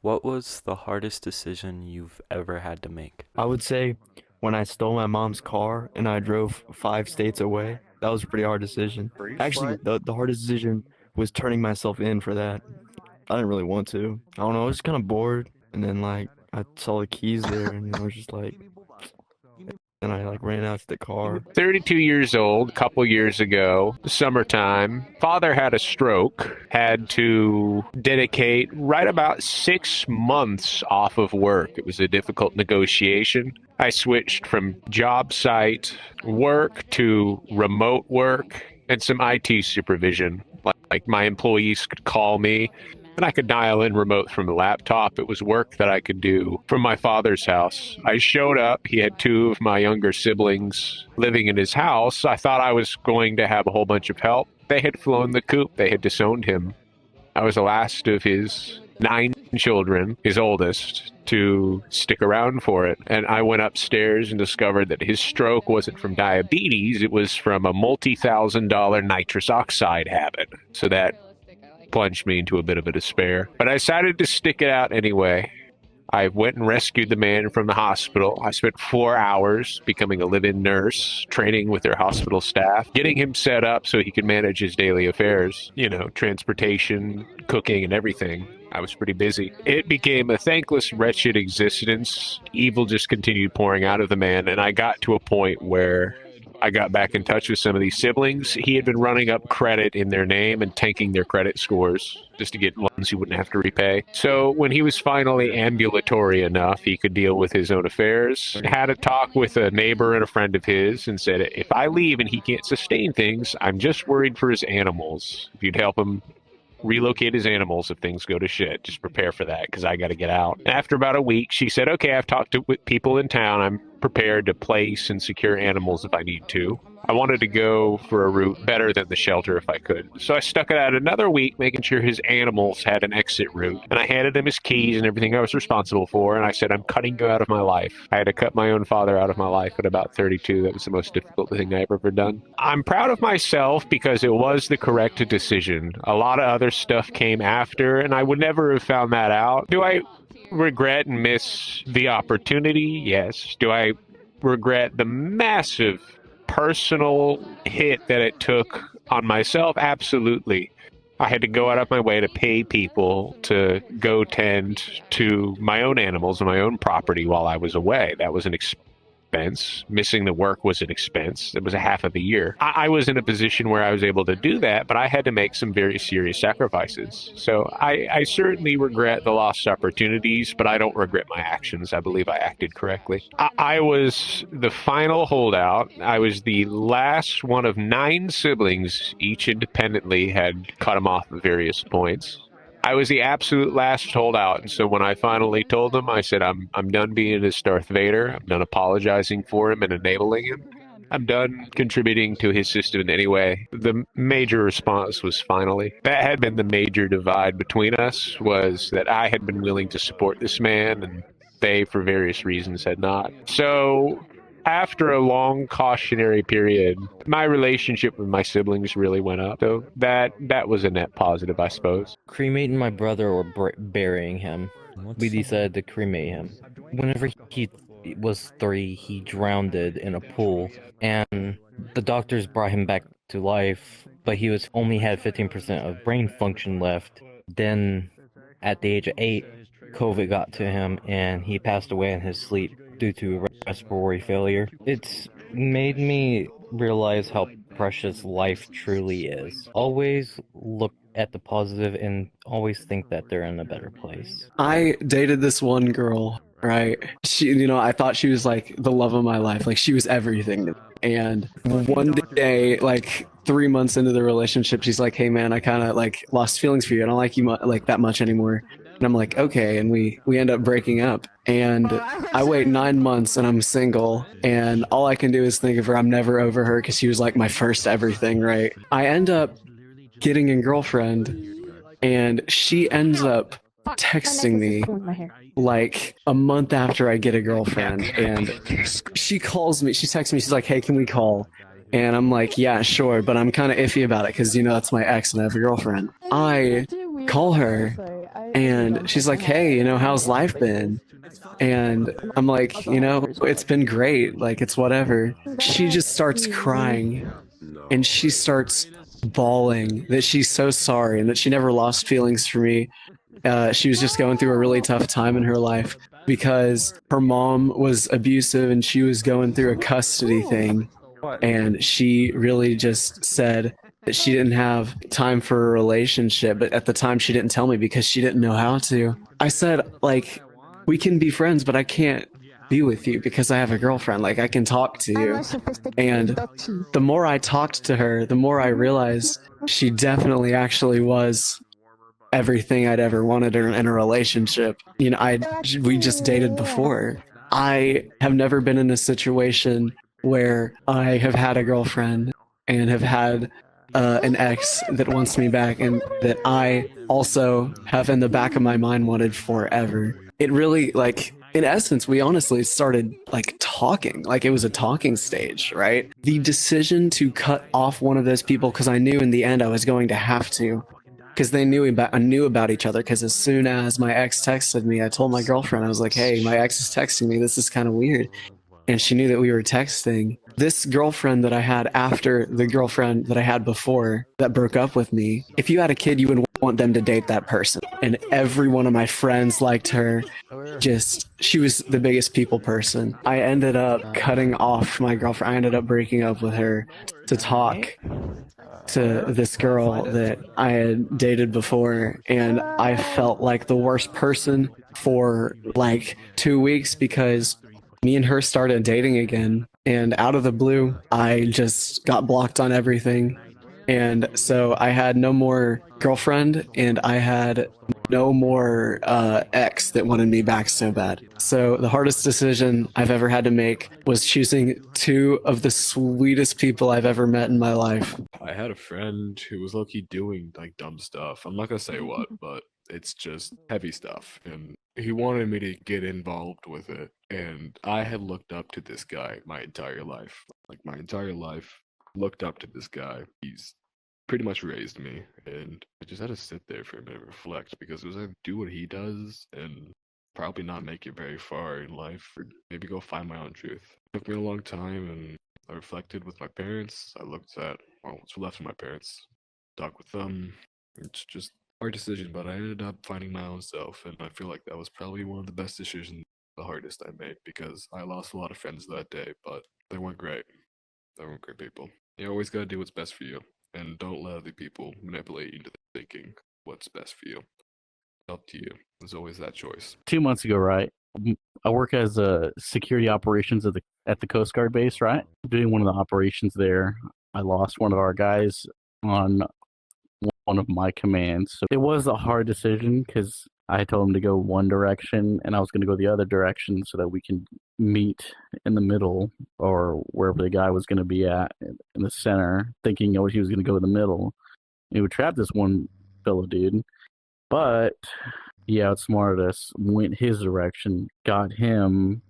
What was the hardest decision you've ever had to make? I would say when I stole my mom's car and I drove 5 states away, that was a pretty hard decision. Actually, the hardest decision was turning myself in for that. I didn't really want to. I don't know, I was just kind of bored, and then like I saw the keys there, and I was just like, and I like ran out to the car. 32 years old, a couple years ago, summertime. Father had a stroke, had to dedicate right about 6 months off of work. It was a difficult negotiation. I switched from job site work to remote work and some IT supervision. Like my employees could call me and I could dial in remote from the laptop. It was work that I could do from my father's house. I showed up. He had two of my younger siblings living in his house. I thought I was going to have a whole bunch of help. They had flown the coop. They had disowned him. I was the last of his 9 children, his oldest, to stick around for it. And I went upstairs and discovered that his stroke wasn't from diabetes. It was from a multi-thousand-dollar nitrous oxide habit. So that plunged me into a bit of a despair. But I decided to stick it out anyway. I went and rescued the man from the hospital. I spent 4 hours becoming a live-in nurse, training with their hospital staff, getting him set up so he could manage his daily affairs, transportation, cooking, and everything. I was pretty busy. It became a thankless, wretched existence. Evil just continued pouring out of the man, and I got to a point where I got back in touch with some of these siblings. He had been running up credit in their name and tanking their credit scores just to get loans he wouldn't have to repay. So when he was finally ambulatory enough, he could deal with his own affairs. Had a talk with a neighbor and a friend of his and said, if I leave and he can't sustain things, I'm just worried for his animals. If you'd help him relocate his animals if things go to shit. Just prepare for that because I got to get out. After about a week, she said, okay, I've talked to people in town. I'm prepared to place and secure animals if I need to. I wanted to go for a route better than the shelter if I could. So I stuck it out another week, making sure his animals had an exit route. And I handed him his keys and everything I was responsible for. And I said, I'm cutting you out of my life. I had to cut my own father out of my life at about 32. That was the most difficult thing I've ever done. I'm proud of myself because it was the correct decision. A lot of other stuff came after, and I would never have found that out. Do I regret and miss the opportunity? Yes. Do I regret the massive personal hit that it took on myself? Absolutely. I had to go out of my way to pay people to go tend to my own animals and my own property while I was away. That was an expense. Missing the work was an expense. It was a half of a year. I was in a position where I was able to do that, but I had to make some very serious sacrifices. So I certainly regret the lost opportunities, but I don't regret my actions. I believe I acted correctly. I was the final holdout. I was the last one of 9 siblings. Each independently had cut him off at various points. I was the absolute last holdout, and so when I finally told them, I said, I'm done being his Darth Vader. I'm done apologizing for him and enabling him. I'm done contributing to his system in any way. The major response was finally. That had been the major divide between us, was that I had been willing to support this man, and they, for various reasons, had not. So after a long cautionary period, my relationship with my siblings really went up. So that was a net positive, I suppose. Cremating my brother or burying him. We decided to cremate him. Whenever he was 3, he drowned in a pool, and the doctors brought him back to life, but he was only had 15% of brain function left. Then, at the age of 8, COVID got to him, and he passed away in his sleep due to respiratory failure. It's made me realize how precious life truly is. Always look at the positive and always think that they're in a better place. I dated this one girl, right? I thought she was like the love of my life. Like, she was everything to me. And one day, like 3 months into the relationship, she's like, hey man, I kind of like lost feelings for you. I don't like you like that much anymore. And I'm like, okay. And we end up breaking up. And I wait 9 months and I'm single. And all I can do is think of her. I'm never over her because she was like my first everything, right? I end up getting a girlfriend, and she ends up texting me like a month after I get a girlfriend. And she calls me. She texts me. She's like, hey, can we call? And I'm like, yeah, sure. But I'm kind of iffy about it because, that's my ex and I have a girlfriend. I call her And she's like, hey, how's life been? And I'm like, it's been great. Like, it's whatever. She just starts crying and she starts bawling that she's so sorry and that she never lost feelings for me. She was just going through a really tough time in her life because her mom was abusive and she was going through a custody thing. And she really just said that she didn't have time for a relationship, but at the time she didn't tell me because she didn't know how to. I said, like, we can be friends, but I can't be with you because I have a girlfriend. Like, I can talk to you. And the more I talked to her, the more I realized she definitely actually was everything I'd ever wanted in a relationship. We just dated before. I have never been in a situation where I have had a girlfriend and have had an ex that wants me back and that I also have in the back of my mind wanted forever. It really, like, in essence, we honestly started like talking, like it was a talking stage, right? The decision to cut off one of those people, because I knew in the end I was going to have to, because I knew about each other. Because as soon as my ex texted me, I told my girlfriend, I was like, "Hey, my ex is texting me. This is kind of weird." And she knew that we were texting. This girlfriend that I had after the girlfriend that I had before that broke up with me, if you had a kid, you would want them to date that person. And every one of my friends liked her. She was the biggest people person. I ended up cutting off my girlfriend. I ended up breaking up with her to talk to this girl that I had dated before, and I felt like the worst person for like 2 weeks because me and her started dating again, and out of the blue, I just got blocked on everything. And so I had no more girlfriend, and I had no more ex that wanted me back so bad. So the hardest decision I've ever had to make was choosing two of the sweetest people I've ever met in my life. I had a friend who was low-key doing like dumb stuff. I'm not gonna say what, but it's just heavy stuff. And he wanted me to get involved with it. And I had looked up to this guy my entire life. Like my entire life, looked up to this guy. He's pretty much raised me. And I just had to sit there for a minute and reflect because it was like do what he does and probably not make it very far in life or maybe go find my own truth. It took me a long time and I reflected with my parents. I looked at what's left of my parents, talked with them. It's just a hard decision, but I ended up finding my own self, and I feel like that was probably one of the best decisions, the hardest I made, because I lost a lot of friends that day, but they weren't great. They weren't great people. You always gotta do what's best for you, and don't let other people manipulate you into thinking what's best for you. Up to you. There's always that choice. 2 months ago, right? I work as a security operations at the Coast Guard base, right? Doing one of the operations there. I lost one of our guys on one of my commands. So it was a hard decision because I told him to go one direction and I was going to go the other direction so that we can meet in the middle or wherever the guy was going to be at in the center, thinking he was going to go in the middle. He would trap this one fellow dude. But he outsmarted us, went his direction, got him,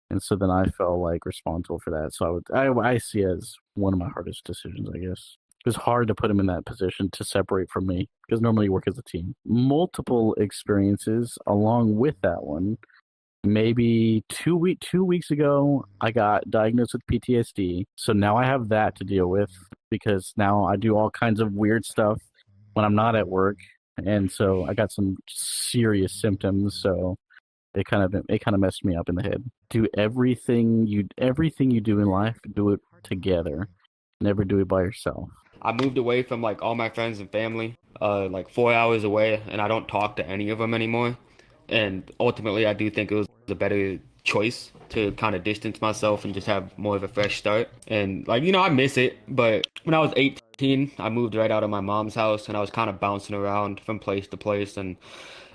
and so then I felt like responsible for that. So I see it as one of my hardest decisions, I guess. It was hard to put him in that position to separate from me because normally you work as a team. Multiple experiences along with that one. Maybe 2 weeks ago, I got diagnosed with PTSD. So now I have that to deal with because now I do all kinds of weird stuff when I'm not at work. And so I got some serious symptoms, so it kind of messed me up in the head. Do everything you do in life, do it together. Never do it by yourself. I moved away from like all my friends and family, like 4 hours away, and I don't talk to any of them anymore. And ultimately, I do think it was a better choice to kind of distance myself and just have more of a fresh start. And like, I miss it, but when I was 18, I moved right out of my mom's house and I was kind of bouncing around from place to place. And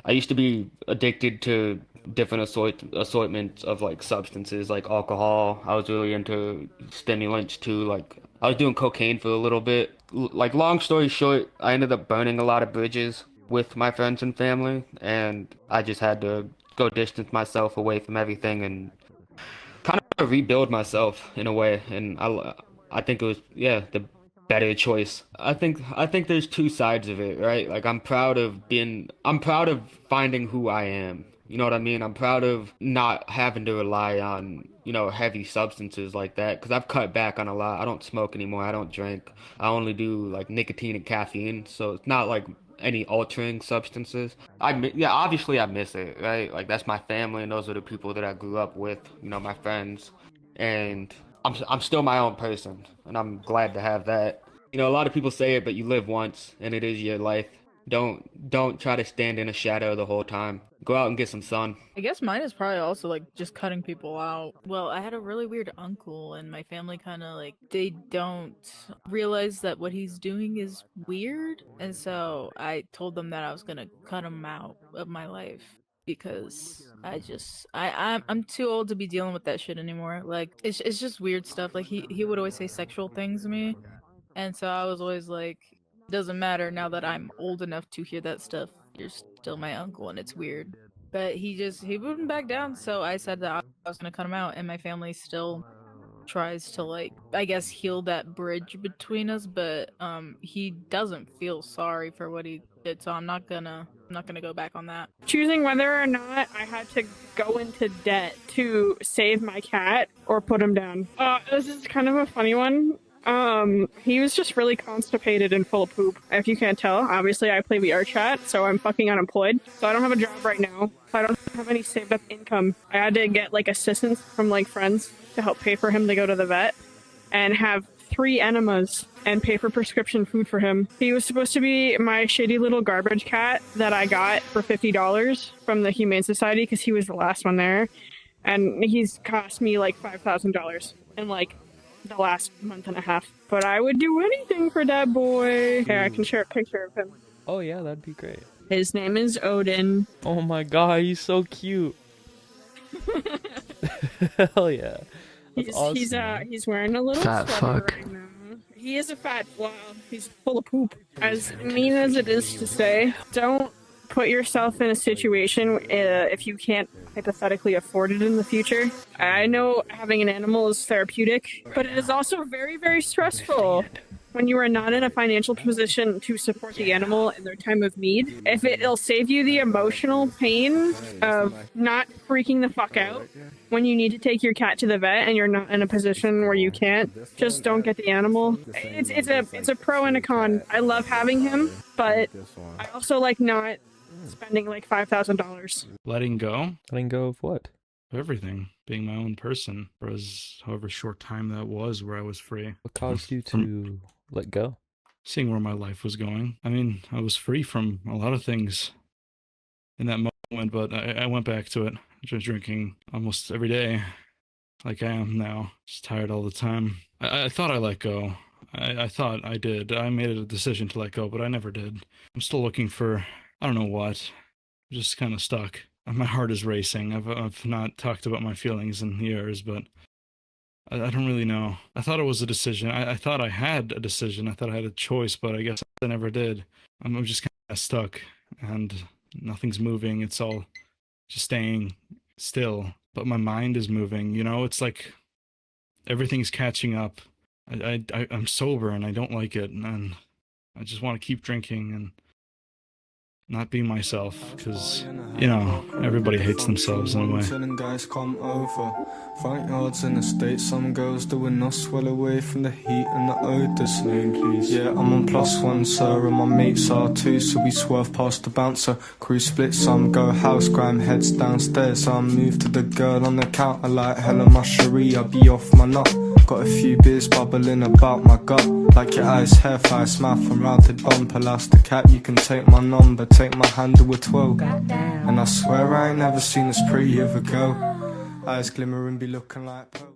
I used to be addicted to different assortments of like substances like alcohol. I was really into stimulants too. Like I was doing cocaine for a little bit. Like long story short, I ended up burning a lot of bridges with my friends and family, and I just had to go distance myself away from everything and kind of rebuild myself in a way. And I think it was the better choice. I think there's two sides of it, right? Like I'm proud of finding who I am. You know what I mean? I'm proud of not having to rely on, heavy substances like that because I've cut back on a lot. I don't smoke anymore. I don't drink. I only do like nicotine and caffeine, so it's not like any altering substances. Yeah, obviously I miss it, right? Like that's my family and those are the people that I grew up with, my friends. And I'm still my own person, and I'm glad to have that. A lot of people say it, but you live once, and it is your life. Don't try to stand in a shadow the whole time. Go out and get some sun. I guess mine is probably also like just cutting people out. Well, I had a really weird uncle, and my family kind of like they don't realize that what he's doing is weird, and so I told them that I was gonna cut him out of my life because I'm too old to be dealing with that shit anymore. Like it's just weird stuff. Like he would always say sexual things to me, and so I was always like, it doesn't matter now that I'm old enough to hear that stuff. You're still my uncle, and it's weird. But he wouldn't back down, so I said that I was gonna cut him out, and my family still tries to like I guess heal that bridge between us, but he doesn't feel sorry for what he did, so I'm not gonna go back on that. Choosing whether or not I had to go into debt to save my cat or put him down. This is kind of a funny one. He was just really constipated and full of poop. If you can't tell, obviously I play VRChat, so I'm fucking unemployed. So I don't have a job right now. I don't have any saved up income. I had to get like assistance from like friends to help pay for him to go to the vet and have 3 enemas and pay for prescription food for him. He was supposed to be my shitty little garbage cat that I got for $50 from the Humane Society because he was the last one there. And he's cost me like $5,000 in like the last month and a half. But I would do anything for that boy. Here, I can share a picture of him. Oh yeah, that'd be great. His name is Odin. Oh my god, he's so cute. Hell yeah. That's awesome. He's wearing a little Fat sweater fuck. right now. He is a fat wow. He's full of poop. As mean as it is to say, don't put yourself in a situation if you can't hypothetically afford it in the future. I know having an animal is therapeutic, but it is also very, very stressful when you are not in a financial position to support the animal in their time of need. If it'll save you the emotional pain of not freaking the fuck out when you need to take your cat to the vet and you're not in a position where you can't, just don't get the animal. It's a pro and a con. I love having him, but I also like not spending like $5,000. Letting go Letting go of what? of everything, being my own person for however short time that was where I was free. What caused you to let go? Seeing where my life was going. I mean, I was free from a lot of things in that moment, but I went back to it. Just drinking almost every day, like I am now. Just tired all the time. I thought I let go. I thought I did. I made a decision to let go, but I never did. I'm still looking for, I don't know what. I'm just kind of stuck. My heart is racing. I've not talked about my feelings in years, but I don't really know. I thought it was a decision. I thought I had a decision. I thought I had a choice, but I guess I never did. I'm just kind of stuck, and nothing's moving. It's all just staying still. But my mind is moving. It's like everything's catching up. I'm sober, and I don't like it, and I just want to keep drinking and not be myself, because everybody hates themselves in a way. Telling guys come over, front yards in the States, some girls doing us well away from the heat and the odours. Yeah, I'm on +1, sir, and my mates are too, so we swerve past the bouncer. Crew split, some go house, grime heads downstairs. I move to the girl on the counter like hella mushery, I'll be off my nut. Got a few beers bubbling about my gut, like your eyes, hair, thighs, mouth and rounded bumper. Last the cat, you can take my number, take my handle with 12. And I swear I ain't never seen this pretty of a girl. Eyes glimmering, be looking like pearl.